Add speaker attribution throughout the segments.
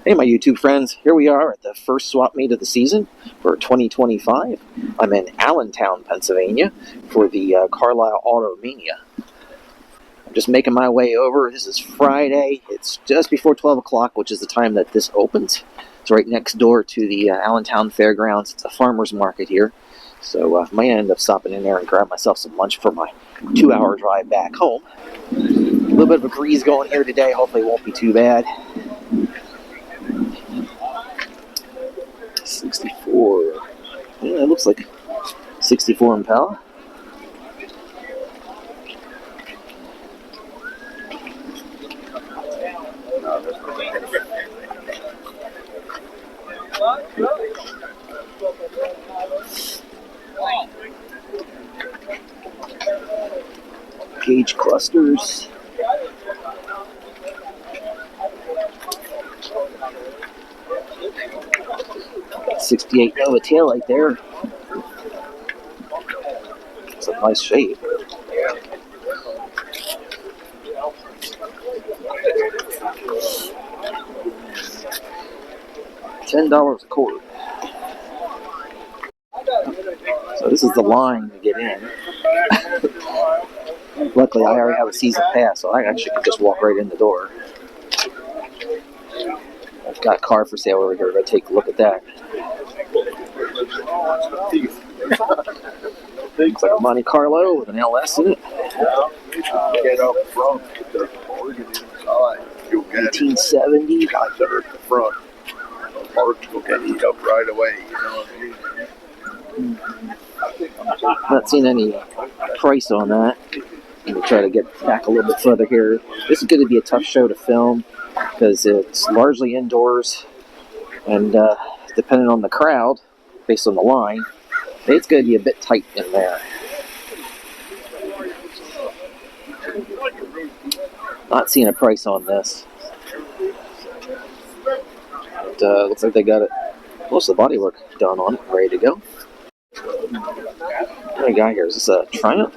Speaker 1: Hey, my YouTube friends. Here we are at the first swap meet of the season for 2025. I'm in Allentown, Pennsylvania for the Carlisle Auto Mania. I'm just making my way over. This is Friday. It's just before 12 o'clock, which is the time that this opens. It's right next door to the Allentown Fairgrounds. It's a farmer's market here. So I might end up stopping in there and grab myself some lunch for my 2-hour drive back home. A little bit of a breeze going here today. Hopefully it won't be too bad. 64. Yeah, it looks like 64 Impala. Gauge clusters. '68 Nova taillight there. It's a nice shape. $10 a quart. So this is the line to get in. Luckily, I already have a season pass, so I actually could just walk right in the door. I've got a car for sale over here. Go take a look at that. Looks like a Monte Carlo with an LS in it. 1870.
Speaker 2: Got there at the front. Park will get eat up right away. You know what I mean?
Speaker 1: Not seeing any price on that. Let me try to get back a little bit further here. This is going to be a tough show to film because it's largely indoors, and depending on the crowd, based on the line, it's going to be a bit tight in there. Not seeing a price on this. But, looks like they got it. Most of the bodywork done on it, ready to go. What do we got here? Is this a Triumph?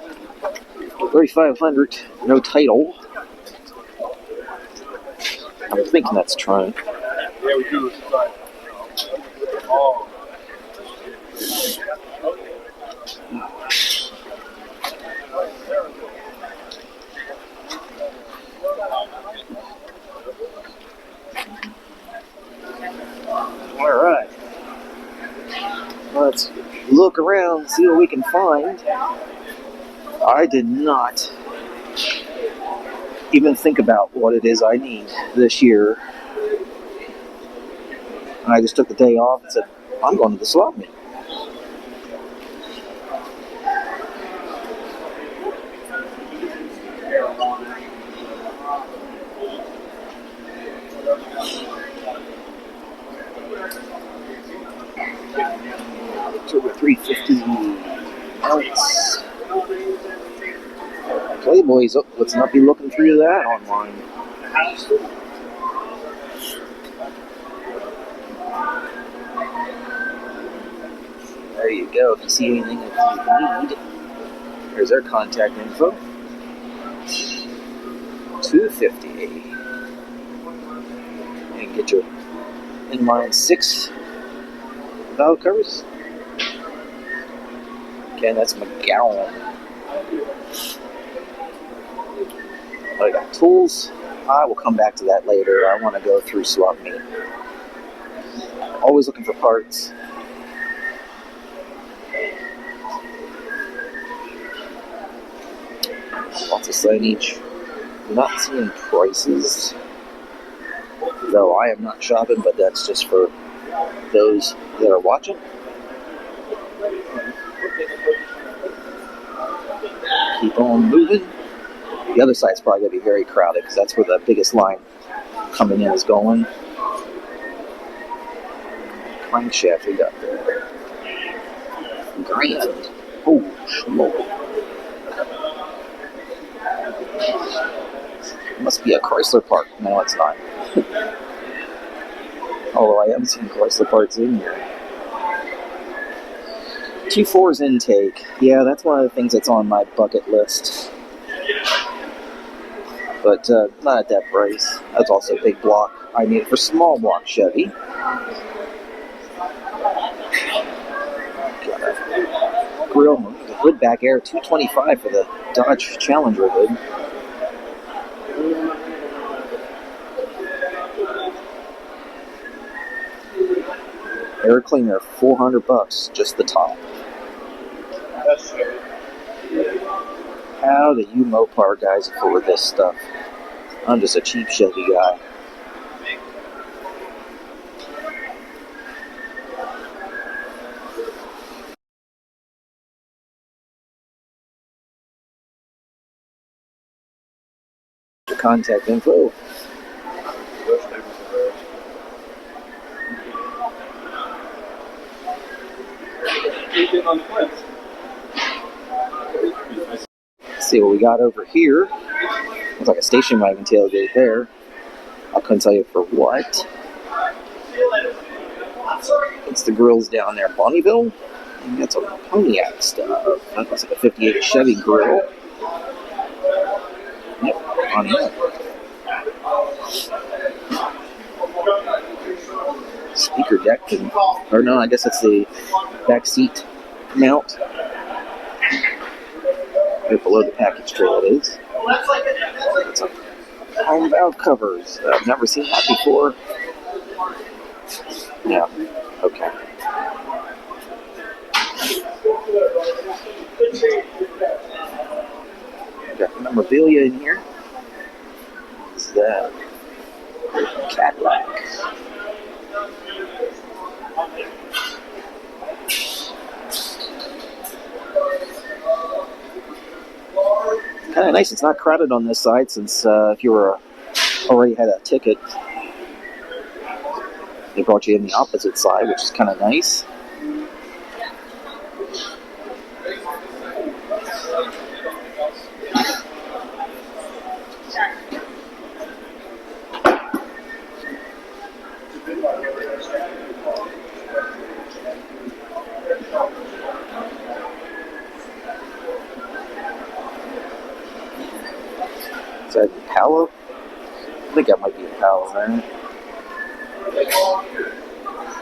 Speaker 1: 3500, no title. I'm thinking that's Triumph.
Speaker 2: Yeah, we do.
Speaker 1: All right. Let's look around, see what we can find. I did not even think about what it is I need this year. I just took the day off and said, I'm going to the swap meet. October 350 ounce. Playboys, oh, let's not be looking through that online. There you go. If you see anything that you need, there's our contact info. 250. And get your inline 6 valve covers. Again, that's McGowan. I got tools. I will come back to that later. I want to go through swap meet. Always looking for parts. Lots of signage. Not seeing prices, though I am not shopping, but that's just for those that are watching. Keep on moving. The other side's probably going to be very crowded because that's where the biggest line coming in is going. Crankshaft we got there. Grand. Oh, smoke. Must be a Chrysler part. No, it's not. Although I haven't seen Chrysler parts in here. 2.4's intake. Yeah, that's one of the things that's on my bucket list. but not at that price. That's also a big block. I need it for small block Chevy. Grill, the hood back air, $225 for the Dodge Challenger hood. Air cleaner, $400, just the top. How do you Mopar guys afford this stuff? I'm just a cheap Chevy guy. The contact info. Let's see what we got over here. Looks like a station wagon tailgate there. I couldn't tell you for what. It's the grills down there in Bonneville. And got some Pontiac stuff. That looks like a 58 Chevy grill. Yep, Pontiac. Speaker deck, or no, I guess it's the back seat mount. Right below the package trail it is. It's a home valve covers. I've never seen that before. Yeah, okay. Got memorabilia in here. What's that? Cadillac. Kind of nice. It's not crowded on this side since if you were already had a ticket, they brought you in the opposite side, which is kind of nice. Is that Impala? I think that might be Impala there.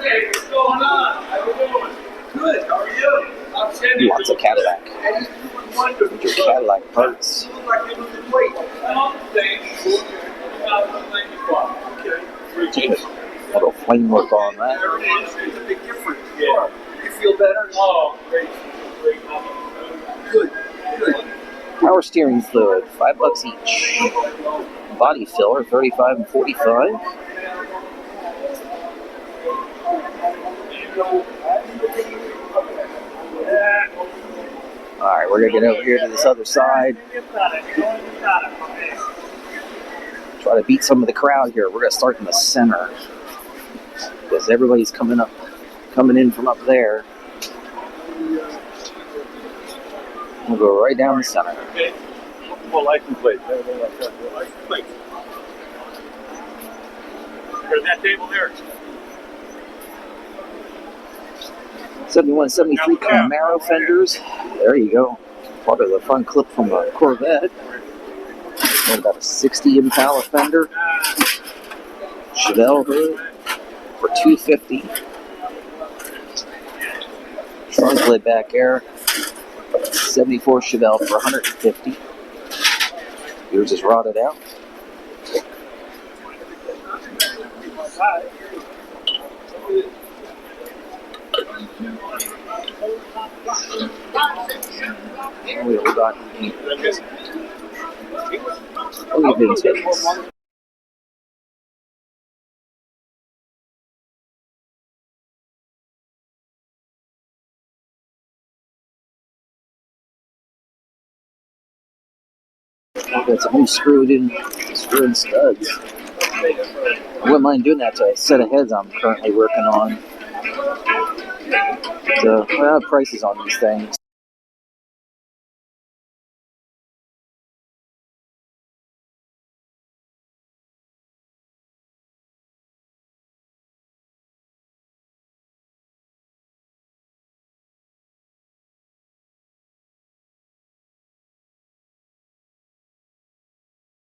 Speaker 3: Hey, what's going on? How you doing? Good. How are you? I'm sending
Speaker 1: He wants a Cadillac.
Speaker 3: Wonderful.
Speaker 1: Your Cadillac parts.
Speaker 3: You look like you lose weight. Oh, thanks. Okay.
Speaker 1: Little flame work on that.
Speaker 3: There it is. There's a big difference. Yeah. You feel better? Oh, great. Good. Good.
Speaker 1: Power steering fluid, $5 each. Body filler, $35 and $45. All right, we're gonna get over here to this other side. Try to beat some of the crowd here. We're gonna start in the center because everybody's coming in from up there. We'll go right down the center.
Speaker 3: Well, license plate. License plate. There's that table there.
Speaker 1: 71, 73 Camaro fenders. There you go. Part of the front clip from a Corvette. What about a 60 Impala fender? Chevelle hood for $250. Trunk lid back air. 74 Chevelle for $150. Yours is rotted out. We got vintage. Got some new screw in studs. I wouldn't mind doing that to a set of heads I'm currently working on. So, well, prices on these things.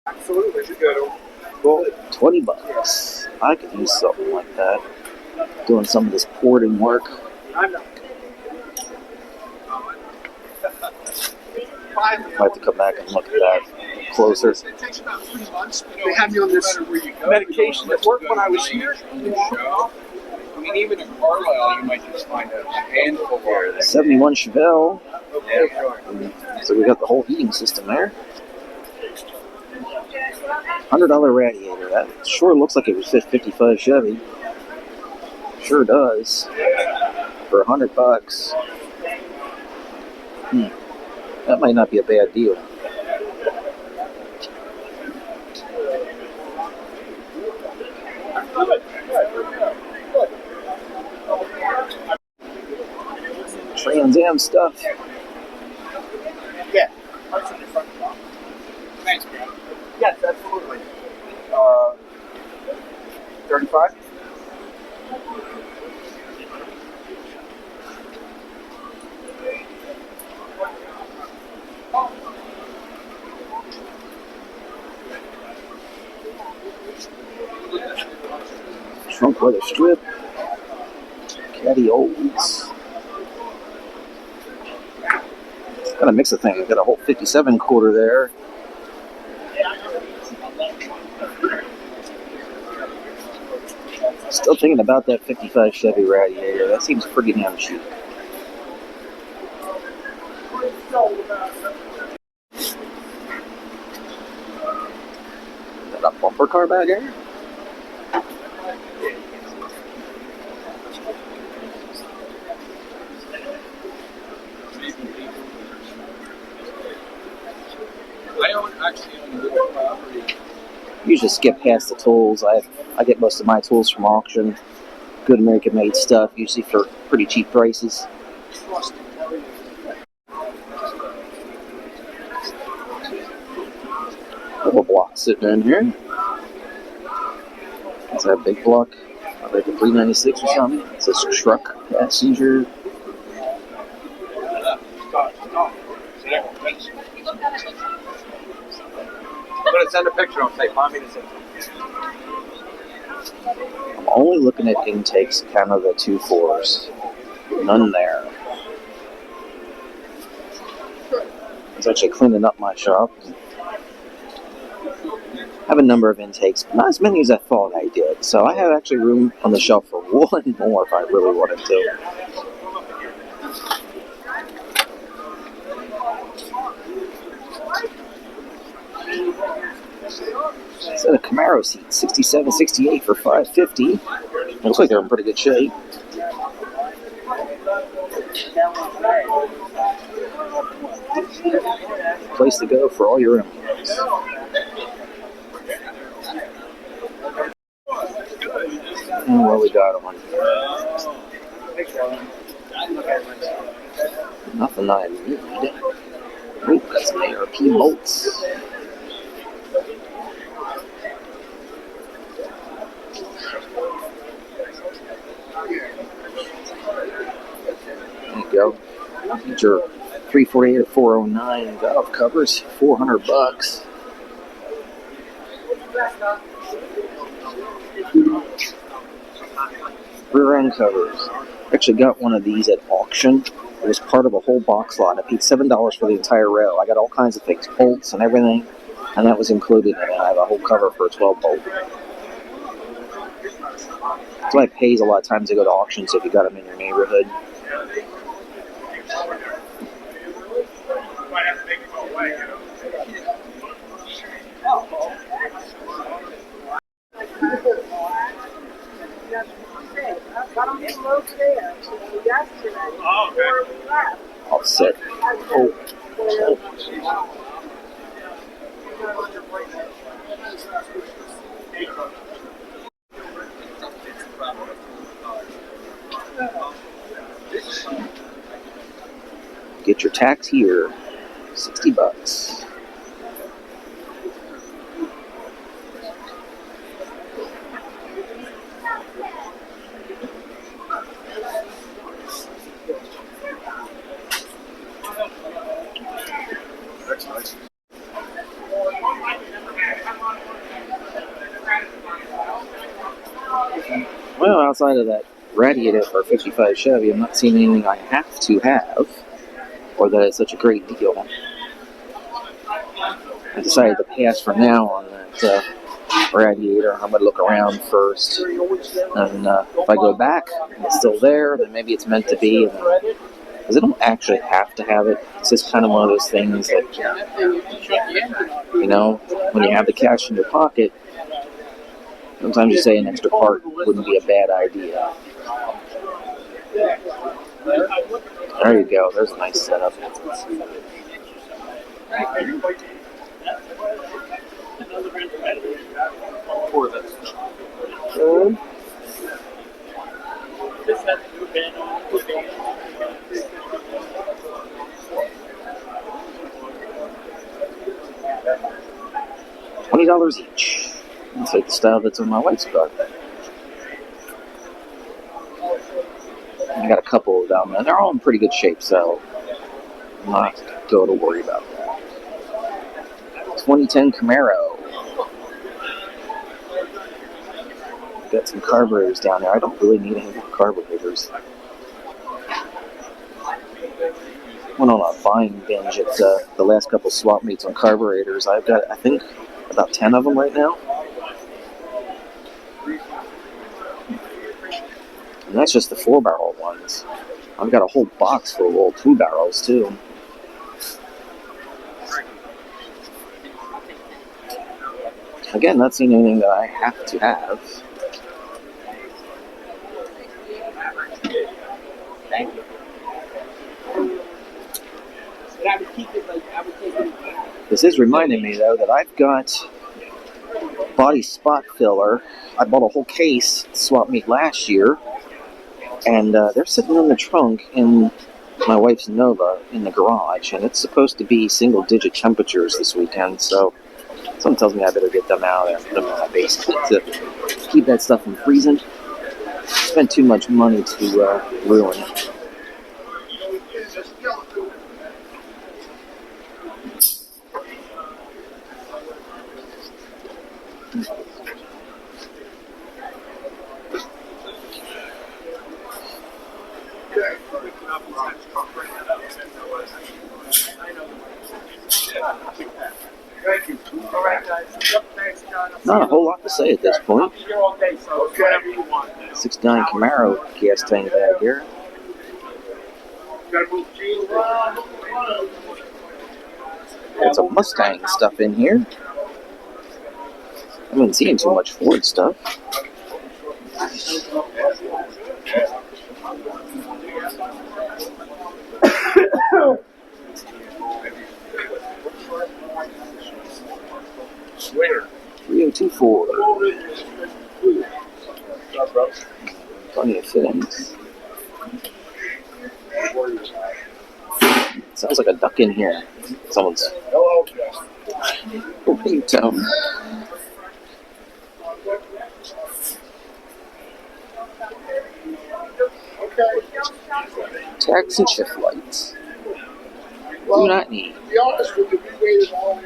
Speaker 2: Absolutely, we go.
Speaker 1: Well, 20 bucks. I could use something like that. Doing some of this porting work.
Speaker 2: I'm not.
Speaker 3: Finally,
Speaker 2: I have to come back and look at that closer.
Speaker 3: It takes about 3 months. They had me on this medication that worked when I was here. I mean, even in Carlisle, you might just find a handful there.
Speaker 1: 71 Chevelle.
Speaker 3: Yeah.
Speaker 1: So we got the whole heating system there. $100 radiator. That sure looks like it was 55 Chevy. Sure does. For 100 bucks. That might not be a bad deal. Trans Am stuff.
Speaker 3: Yeah. Thanks, man. Yes, absolutely. 35?
Speaker 1: Trunk leather strip. Caddy Olds. Got a mix of things. Got a whole 57 quarter there. Still thinking about that 55 Chevy radiator. That seems pretty damn cheap. Got a bumper car back there?
Speaker 3: Actually own a little property.
Speaker 1: Usually skip past the tools. I get most of my tools from auction. Good American made stuff, usually for pretty cheap prices. Couple blocks sitting in here. Is that a big block? Like a 396 or something? It says truck passenger.
Speaker 3: I'm going to send a picture and say, "Mommy, this is."
Speaker 1: I'm only looking at intakes, kind of the 2.4s. None there. I was actually cleaning up my shop. I have a number of intakes, but not as many as I thought I did. So I have actually room on the shelf for one more if I really wanted to. It's a Camaro seat, 67, 68 for $550. Looks like they're in pretty good shape. Place to go for all your emblems. And what we got on here? Nothing I need. Oh, got some ARP bolts. There you go. Get your 348 or 409 valve covers, $400. Rear end covers. Actually got one of these at auction. It was part of a whole box lot. I paid $7 for the entire row. I got all kinds of things, bolts and everything, and that was included in it. I have a whole cover for a 12 bolt. That's why it pays a lot of times to go to auctions if you got them in your neighborhood. All set. Oh. Get your tax here. $60. Well, outside of that radiator for a 55 Chevy, I'm not seeing anything I have to have, or that it's such a great deal. I decided to pass for now on that radiator. I'm going to look around first, and if I go back and it's still there, then maybe it's meant to be. Because I don't actually have to have it. It's just kind of one of those things that, when you have the cash in your pocket, sometimes you say an extra part wouldn't be a bad idea. There you go. There's a nice setup. $20 each. It's like the style that's on my wife's car. I got a couple of them, and they're all in pretty good shape, so I'm not going to worry about that. 2010 Camaro. Got some carburetors down there. I don't really need any more carburetors. Went on a buying binge at the last couple swap meets on carburetors. I've got, I think, about 10 of them right now. And that's just the 4-barrel ones. I've got a whole box full of old 2-barrels, too. Again, not seeing anything that I have to have.
Speaker 3: Thank you.
Speaker 1: This is reminding me, though, that I've got body spot filler. I bought a whole case at swap meet last year, and they're sitting in the trunk in my wife's Nova in the garage, and it's supposed to be single-digit temperatures this weekend, so something tells me I better get them out and put them in my basement to keep that stuff from freezing. Spent too much money to ruin. Not a whole lot to say at this point. 69 Camaro gas tank bag here. Got some Mustang stuff in here. I haven't seen too much Ford stuff.
Speaker 3: Winner.
Speaker 1: 3024. Plenty of fittings. Sounds like a duck in here. Someone's opening tone. Tax and shift lights. Do not need.
Speaker 2: To be honest with you, we waited all in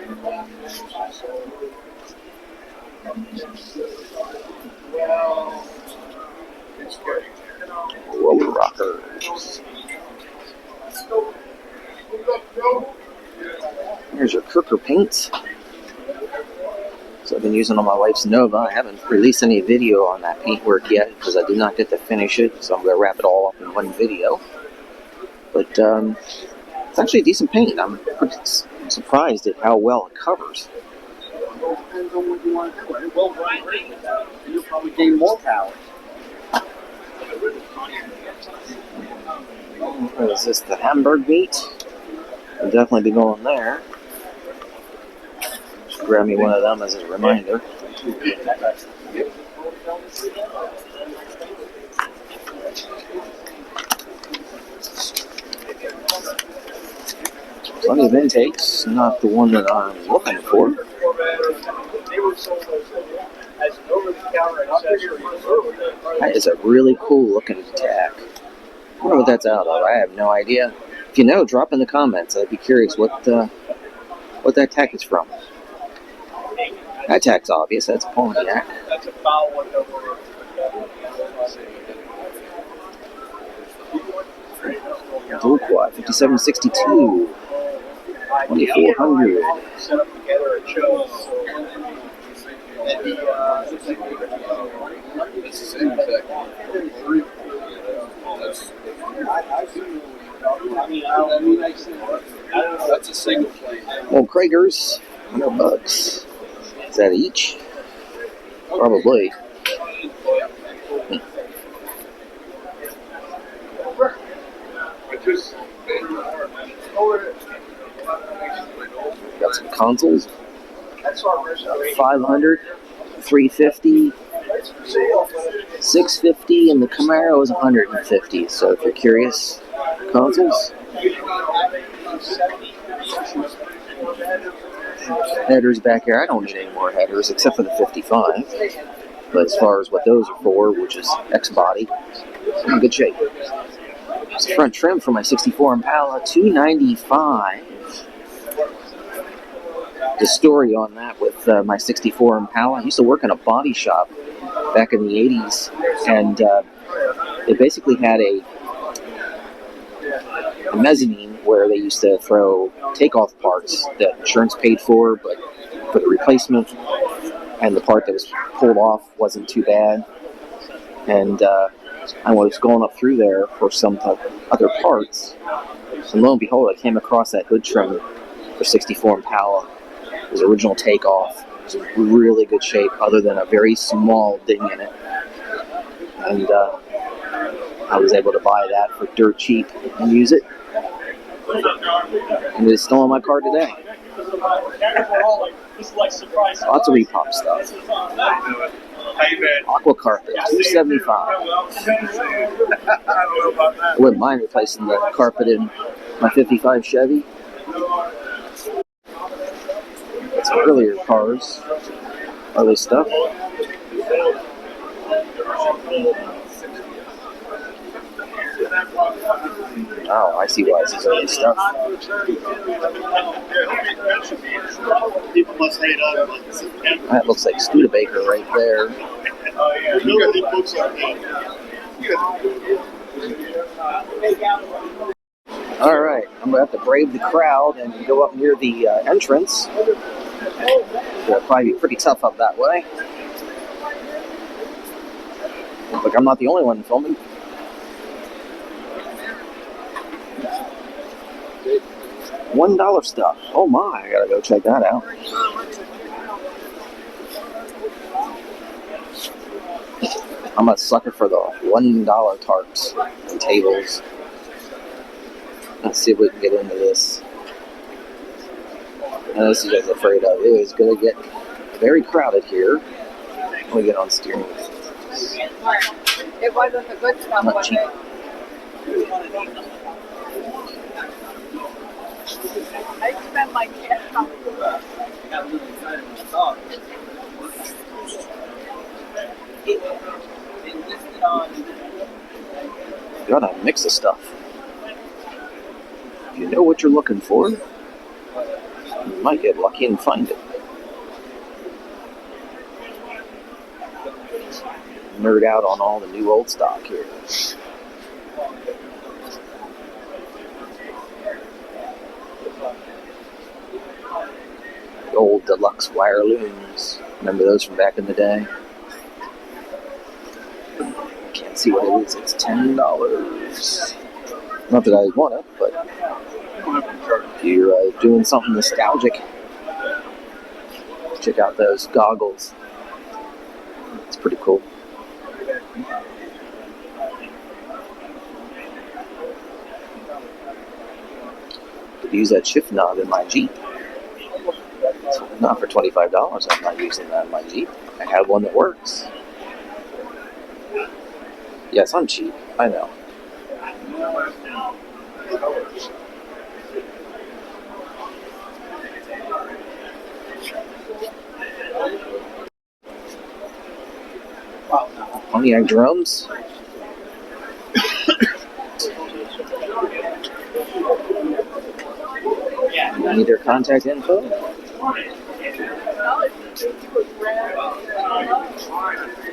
Speaker 2: well, it's good.
Speaker 1: Roller rockers. Here's your Kirker paint. So I've been using on my wife's Nova. I haven't released any video on that paintwork yet because I did not get to finish it. So I'm going to wrap it all up in one video. But it's actually a decent paint. I'm surprised at how well it covers.
Speaker 3: Depends on what you want to do. It will grind, and you'll probably gain more power.
Speaker 1: What is this, the Hamburg meat? I'll definitely be going there. Should grab me one of them as a reminder. Plenty of intakes, not the one that I'm looking for. That is a really cool looking tack. I wonder what that's out of. I have no idea. If you know, drop in the comments. I'd be curious what that tack is from. That tack's obvious. That's Pontiac. Dual quad, 5762. 2400.
Speaker 3: Set up together a show.
Speaker 2: It's the same exact. That's a single plane.
Speaker 1: Well, Kragers, $100. Is that each? Probably. Got some consoles. 500, 350, 650, and the Camaro is 150. So if you're curious, consoles. Headers back here. I don't need any more headers except for the 55. But as far as what those are for, which is X-body, I'm in good shape. It's the front trim for my 64 Impala, $295. The story on that with my 64 Impala, I used to work in a body shop back in the 80s, and they basically had a mezzanine where they used to throw takeoff parts that insurance paid for, but for the replacement, and the part that was pulled off wasn't too bad. And I was going up through there for some other parts, and lo and behold, I came across that hood trim for 64 Impala. It was original takeoff. It was in really good shape, other than a very small ding in it. And I was able to buy that for dirt cheap and use it. And it's still in my car today. Lots of repop stuff. Aqua carpet, $275. I wouldn't mind replacing the carpet in my 55 Chevy. Some earlier cars, other stuff. Oh, I see why this is early stuff. That looks like Studebaker right there. Alright, I'm going to have to brave the crowd and go up near the entrance. It'll probably be pretty tough up that way. Looks like I'm not the only one filming. $1 stuff. Oh my, I gotta go check that out. I'm a sucker for the $1 tarps and tables. Let's see if we can get into this. I know this you guys are afraid of. It is going to get very crowded here. Let me get on steering.
Speaker 4: It wasn't the good stuff,
Speaker 1: Not
Speaker 4: was
Speaker 1: cheap.
Speaker 4: it? I spent my cash on
Speaker 1: You gotta mix the stuff. If you know what you're looking for, you might get lucky and find it. Nerd out on all the new old stock here. The old deluxe wire looms. Remember those from back in the day? Can't see what it is. It's $10. Not that I want it, but if you're doing something nostalgic, check out those goggles. It's pretty cool. Could use that shift knob in my Jeep. So not for $25. I'm not using that in my Jeep. I have one that works. Yes, I'm cheap. I know. Mania drums. Need their contact info.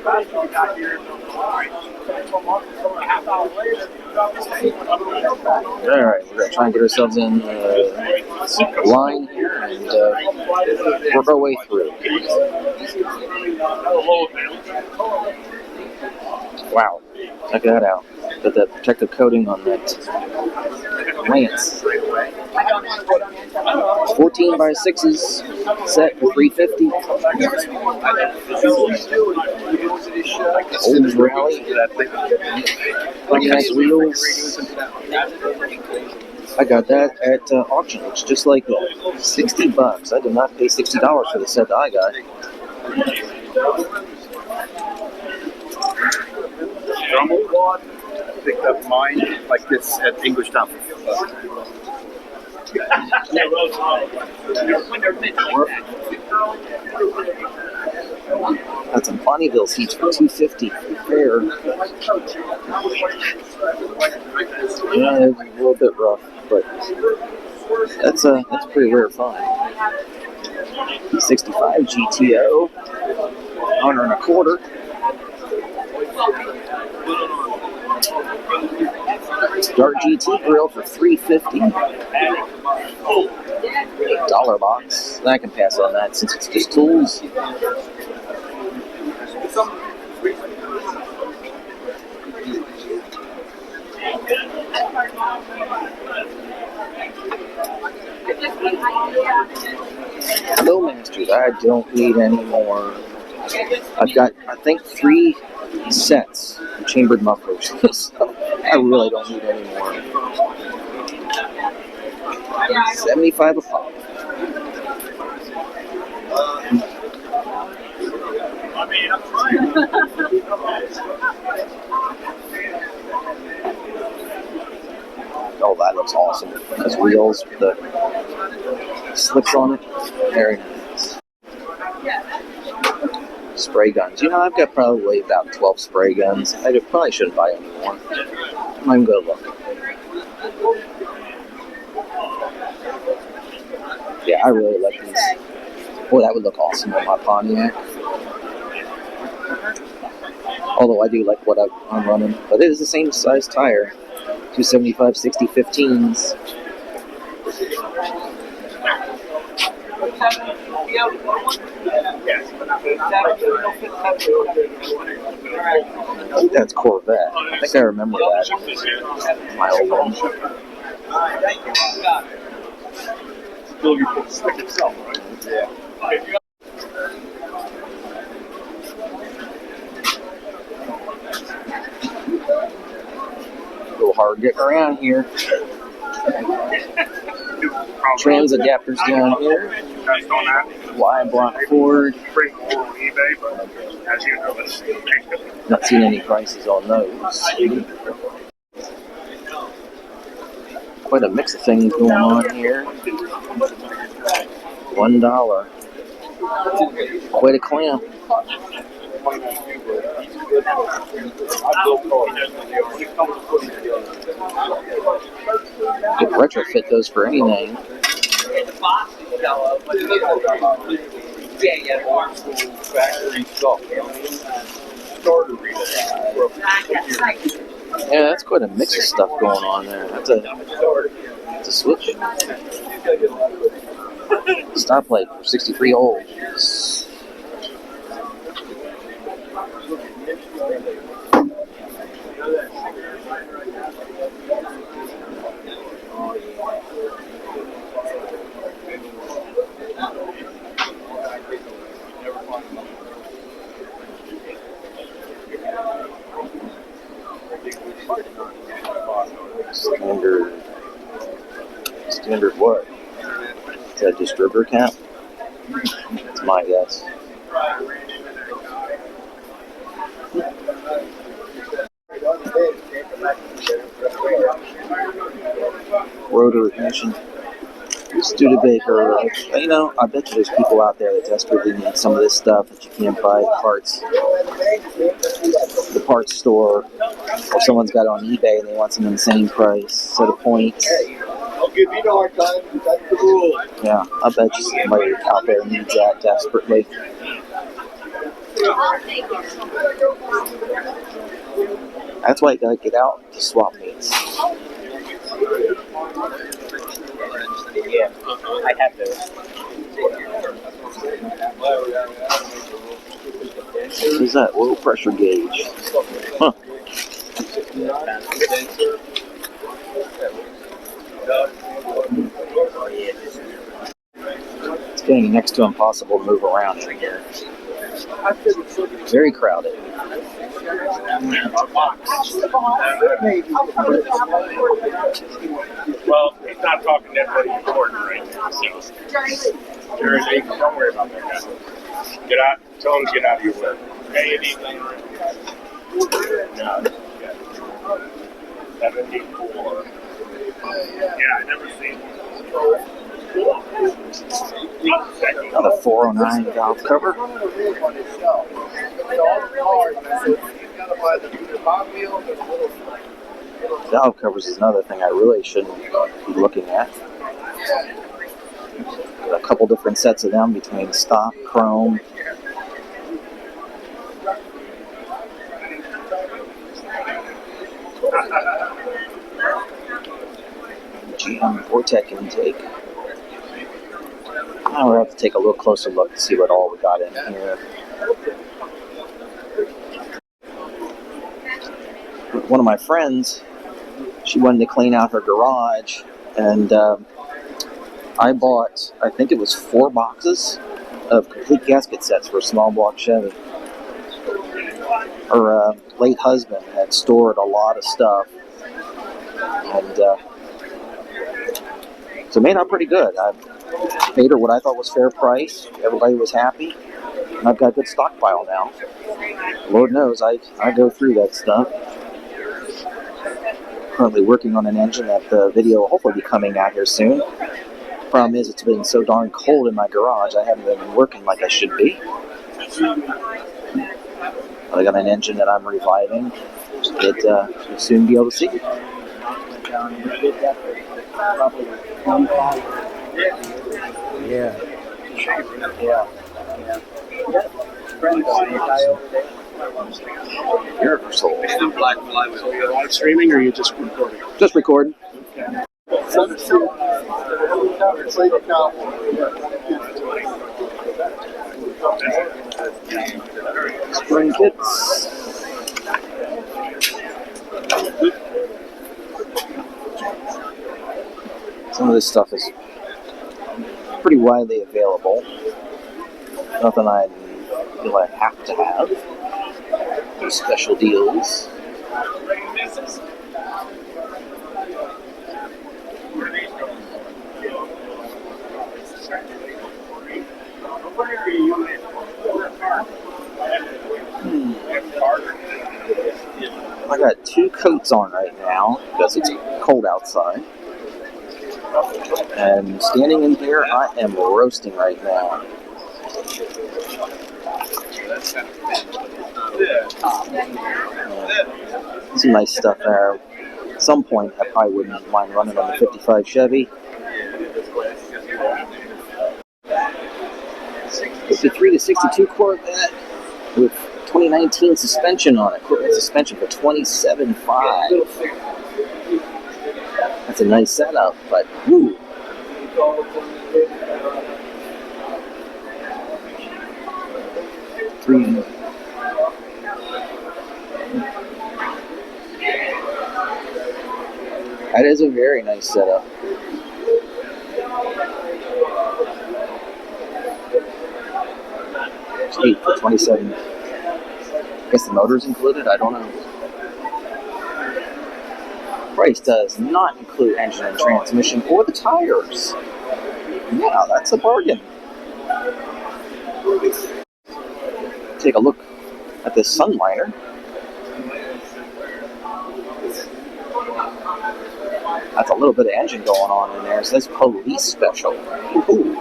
Speaker 1: Alright, we're going to try and get ourselves in line here and work our way through. Wow, check that out. Got that protective coating on that lance. 14 by 6s set for $350. Old rally. Pretty nice wheels. I got that at auction. It's just like that. $60. I did not pay $60 for the set that I got.
Speaker 2: Drummel picked up mine like this at Englishtown.
Speaker 1: Got some Bonneville seats for $250 pair. Yeah, it's a little bit rough, but that's a pretty rare find. 65 GTO, 125. Dart GT grill for $350. Dollar box. I can pass on that since it's just tools. Flowmasters. I don't need any more. I've got, I think, 3 sets of chambered mufflers, so I really don't need any more. 75 a pop. Oh, that looks awesome. Those wheels with the slicks on it. Very nice. Spray guns. You know, I've got probably about 12 spray guns. I probably shouldn't buy any more. I'm going to look. Yeah, I really like these. Boy, that would look awesome on my Pontiac. Although I do like what I'm running. But it is the same size tire. 275 60-15s. I think that's Corvette. I think I remember that. My old one. Yeah. A little hard getting around here. Trans adapters down here. Y block Ford. Not seeing any prices on those. Quite a mix of things going on here. $1. Quite a clamp. You can retrofit those for anything. Yeah, that's quite a mix of stuff going on there. That's a switch. Stoplight for 63 old. Standard what? Is that a distributor cap? That's my guess. Rotor ignition. Studebaker. You know, I bet you there's people out there that desperately need some of this stuff that you can't buy the parts. The parts store, or someone's got it on eBay and they want some insane price, set of points.
Speaker 2: I'll give you a hard time, that's the rule.
Speaker 1: Yeah, I bet you somebody out there needs that desperately. That's why you gotta get out to swap meets.
Speaker 3: Yeah, I have those.
Speaker 1: What is that? Low pressure gauge. Huh. It's getting next to impossible to move around in here. Very crowded.
Speaker 3: Well, he's not talking to everybody important right now, so. Jersey, don't worry about that guy. Get out, tell him to get out of your way. Okay, anything? No. 74. Yeah, I never seen
Speaker 1: Another 409 valve cover. Valve covers is another thing I really shouldn't be looking at. Got a couple different sets of them between stock, chrome. GM Vortec intake. Now we'll have to take a little closer look to see what all we got in here. One of my friends, she wanted to clean out her garage, and I bought, I think it was 4 boxes of complete gasket sets for a small block Chevy. Her late husband had stored a lot of stuff, and so it made out pretty good. I paid her what I thought was fair price. Everybody was happy, and I've got a good stockpile now. Lord knows I go through that stuff. Currently working on an engine that the video will hopefully be coming out here soon. Problem is, it's been so darn cold in my garage, I haven't been working like I should be. I got an engine that I'm reviving that you'll soon be able to see. Universal.
Speaker 3: So you're live streaming or are you just recording?
Speaker 1: Just recording. Spring kits. Some of this stuff is pretty widely available. Nothing I feel I have to have. There's special deals. I got 2 coats on right now because it's cold outside. And standing in here, I am roasting right now. Some nice stuff there. At some point, I probably wouldn't mind running on the 55 Chevy. 53 to 62 Corvette with 2019 suspension on it. Corvette suspension for $27,500. That's a nice setup, but whoo. That is a very nice setup. It's 8 for 27. I guess the motor's included. I don't know. Price does not include engine and transmission or the tires. Yeah, that's a bargain. Take a look at this Sunliner. That's a little bit of engine going on in there. It says police special. Ooh.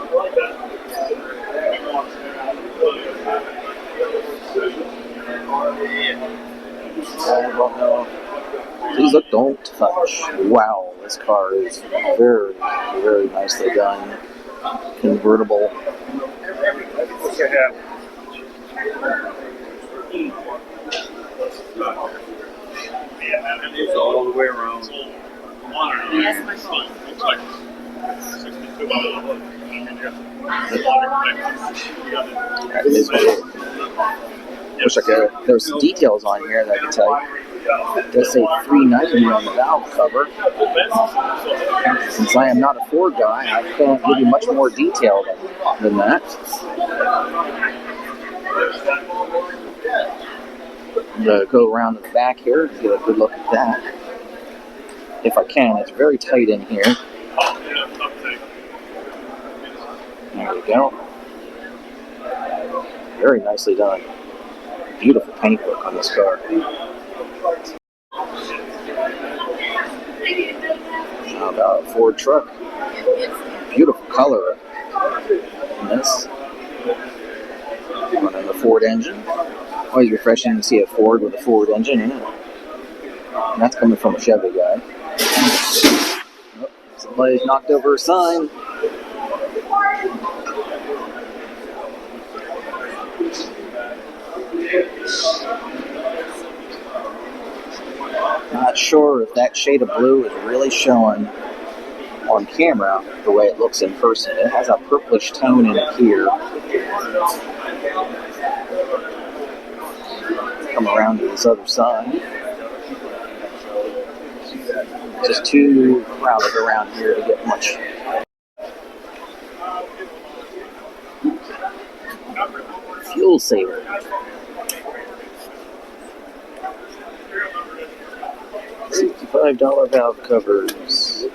Speaker 1: I don't know. Please look, don't touch. Wow, this car is very, very nicely done. Convertible.
Speaker 2: It's all the way around.
Speaker 4: Yes, my phone.
Speaker 3: Looks like 62 dollars.
Speaker 1: Wish I could. There's some details on here that I can tell you. It does say $3.90 on the valve cover. Since I am not a Ford guy, I can't give you much more detail than that. I'm going to go around to the back here and get a good look at that. If I can, it's very tight in here. There we go. Very nicely done. Beautiful paintwork on this car. How about a Ford truck? Beautiful color in this. Running the Ford engine. Always refreshing to see a Ford with a Ford engine in it. And that's coming from a Chevy guy. Oh, somebody's knocked over a sign. Not sure if that shade of blue is really showing on camera the way it looks in person. It has a purplish tone in it here. Come around to this other side. Just too crowded around here to get much. Fuel saver. $65 valve covers.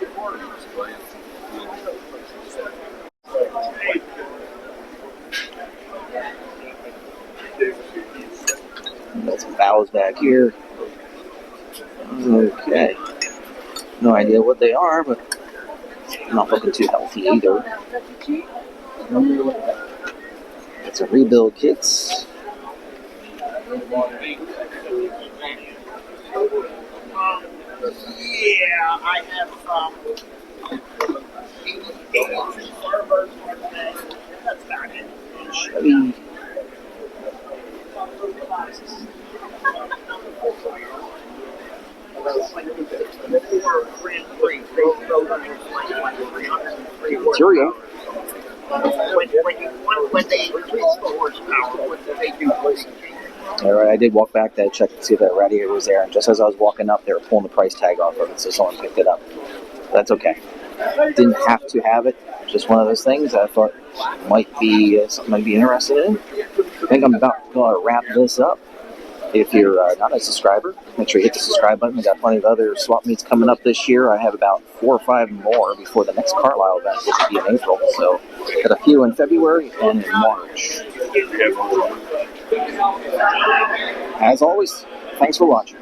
Speaker 1: Got some valves back here. Okay. No idea what they are, but not looking too healthy either. Got some rebuild kits.
Speaker 5: Yeah, I have some. That's about it.
Speaker 1: Chevy. Material.
Speaker 5: When they increase the horsepower, what do they do?
Speaker 1: Alright, I did walk back there to check to see if that radiator was there, and just as I was walking up, they were pulling the price tag off of it, so someone picked it up. That's okay. Didn't have to have it. Just one of those things I thought might be something I'd be interested in. I think I'm about going to wrap this up. If you're not a subscriber, make sure you hit the subscribe button. We got plenty of other swap meets coming up this year. I have about 4 or 5 more before the next Carlisle event, which will be in April. So, got a few in February and in March. As always, thanks for watching.